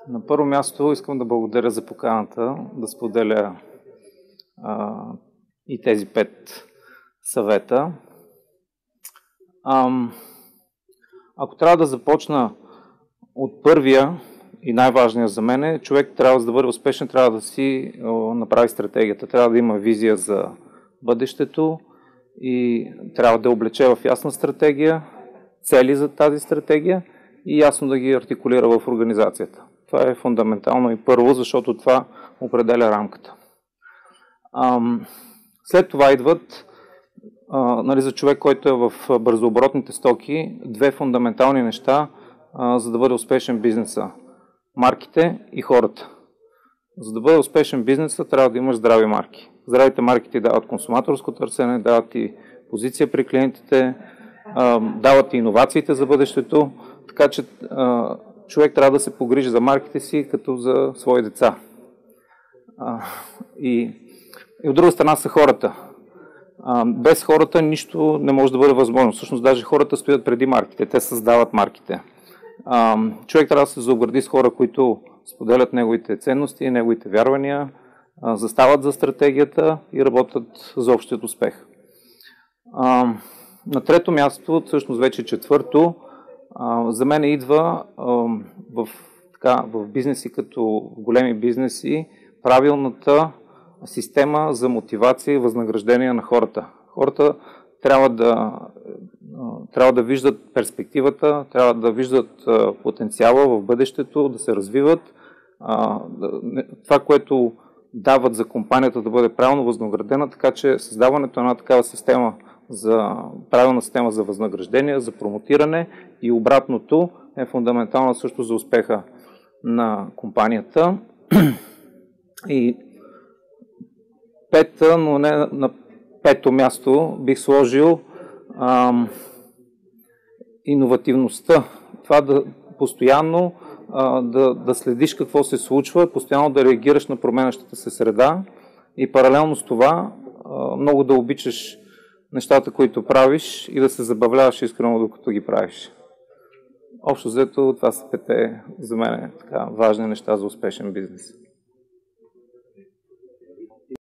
На първо място искам да благодаря за поканата да споделя и тези 5 съвета. Ако трябва да започна от първия и най-важния за мен е, човек трябва за да бъде успешен, трябва да си направи стратегията, трябва да има визия за бъдещето и трябва да облече в ясна стратегия, цели за тази стратегия и ясно да ги артикулира в организацията. Това е фундаментално и първо, защото това определя рамката. След това идват за човек, който е в бързооборотните стоки, 2 фундаментални неща, за да бъде успешен бизнеса. Марките и хората. За да бъде успешен бизнеса, трябва да имаш здрави марки. Здравите марки ти дават консуматорско търсене, дават и позиция при клиентите, дават и иновациите за бъдещето, така че човек трябва да се погрижи за марките си като за свои деца. И от друга страна са хората. Без хората нищо не може да бъде възможно. Всъщност даже хората стоят преди марките, те създават марките. Човек трябва да се заобгради с хора, които споделят неговите ценности, неговите вярвания, застават за стратегията и работят за общият успех. На трето място, всъщност вече четвърто, за мен идва в бизнеси като в големи бизнеси правилната система за мотивация и възнаграждение на хората. Хората трябва да виждат перспективата, трябва да виждат потенциала в бъдещето, да се развиват. Това, което дават за компанията да бъде правилно възнаградена, така че създаването на една такава система правилна система за възнаграждение, за промотиране и обратното е фундаментално също за успеха на компанията. И пета, но не на пето място, бих сложил иновативността. Това да постоянно да следиш какво се случва, постоянно да реагираш на променящата се среда и паралелно с това много да обичаш нещата, които правиш и да се забавляваш искрено докато ги правиш. Общо взето, това са 5 за мен важни неща за успешен бизнес.